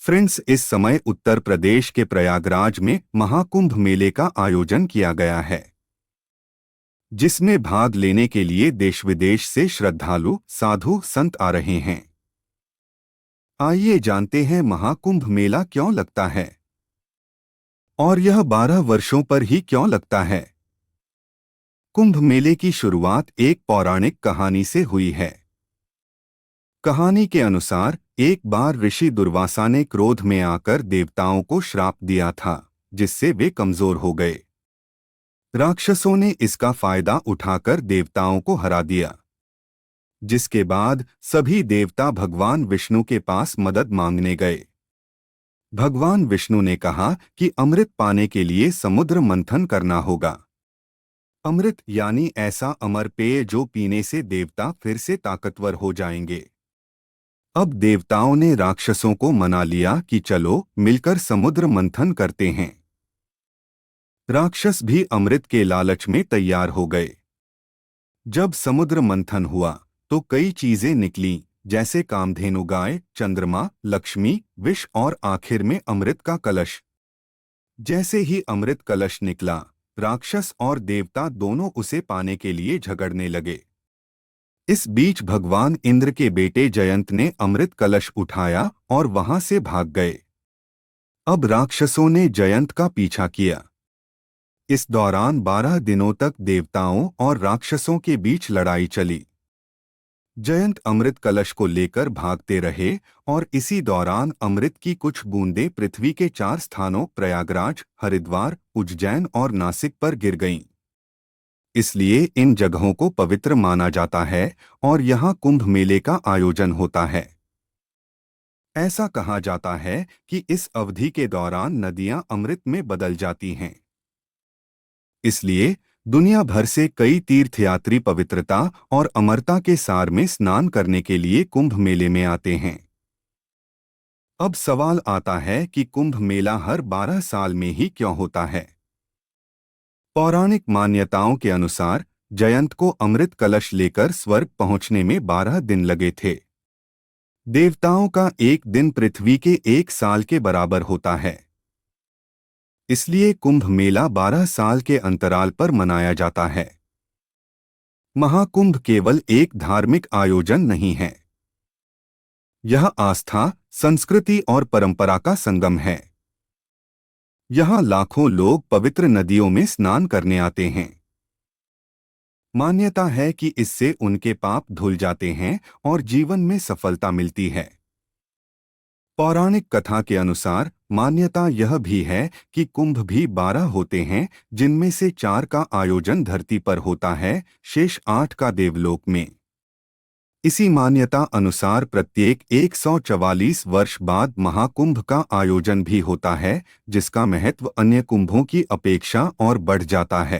Friends, इस समय उत्तर प्रदेश के प्रयागराज में महाकुंभ मेले का आयोजन किया गया है, जिसमें भाग लेने के लिए देश विदेश से श्रद्धालु साधु संत आ रहे हैं। आइए जानते हैं महाकुंभ मेला क्यों लगता है और यह 12 वर्षों पर ही क्यों लगता है। कुंभ मेले की शुरुआत एक पौराणिक कहानी से हुई है। कहानी के अनुसार एक बार ऋषि दुर्वासा ने क्रोध में आकर देवताओं को श्राप दिया था, जिससे वे कमजोर हो गए। राक्षसों ने इसका फायदा उठाकर देवताओं को हरा दिया, जिसके बाद सभी देवता भगवान विष्णु के पास मदद मांगने गए। भगवान विष्णु ने कहा कि अमृत पाने के लिए समुद्र मंथन करना होगा। अमृत यानी ऐसा अमर पेय जो पीने से देवता फिर से ताकतवर हो जाएंगे। अब देवताओं ने राक्षसों को मना लिया कि चलो मिलकर समुद्र मंथन करते हैं। राक्षस भी अमृत के लालच में तैयार हो गए। जब समुद्र मंथन हुआ तो कई चीजें निकलीं, जैसे कामधेनु गाय, चंद्रमा, लक्ष्मी, विष और आखिर में अमृत का कलश। जैसे ही अमृत कलश निकला, राक्षस और देवता दोनों उसे पाने के लिए झगड़ने लगे। इस बीच भगवान इंद्र के बेटे जयंत ने अमृत कलश उठाया और वहां से भाग गए। अब राक्षसों ने जयंत का पीछा किया। इस दौरान 12 दिनों तक देवताओं और राक्षसों के बीच लड़ाई चली। जयंत अमृत कलश को लेकर भागते रहे और इसी दौरान अमृत की कुछ बूंदें पृथ्वी के 4 स्थानों प्रयागराज, हरिद्वार, उज्जैन और नासिक पर गिर गईं। इसलिए इन जगहों को पवित्र माना जाता है और यहाँ कुंभ मेले का आयोजन होता है। ऐसा कहा जाता है कि इस अवधि के दौरान नदियां अमृत में बदल जाती हैं। इसलिए दुनिया भर से कई तीर्थयात्री पवित्रता और अमरता के सार में स्नान करने के लिए कुंभ मेले में आते हैं। अब सवाल आता है कि कुंभ मेला हर 12 साल में ही क्यों होता है। पौराणिक मान्यताओं के अनुसार जयंत को अमृत कलश लेकर स्वर्ग पहुंचने में 12 दिन लगे थे। देवताओं का एक दिन पृथ्वी के 1 साल के बराबर होता है। इसलिए कुंभ मेला 12 साल के अंतराल पर मनाया जाता है। महाकुंभ केवल एक धार्मिक आयोजन नहीं है, यह आस्था, संस्कृति और परंपरा का संगम है। यहाँ लाखों लोग पवित्र नदियों में स्नान करने आते हैं। मान्यता है कि इससे उनके पाप धुल जाते हैं और जीवन में सफलता मिलती है। पौराणिक कथा के अनुसार मान्यता यह भी है कि कुंभ भी 12 होते हैं, जिनमें से 4 का आयोजन धरती पर होता है, शेष 8 का देवलोक में। इसी मान्यता अनुसार प्रत्येक 144 वर्ष बाद महाकुंभ का आयोजन भी होता है, जिसका महत्व अन्य कुंभों की अपेक्षा और बढ़ जाता है।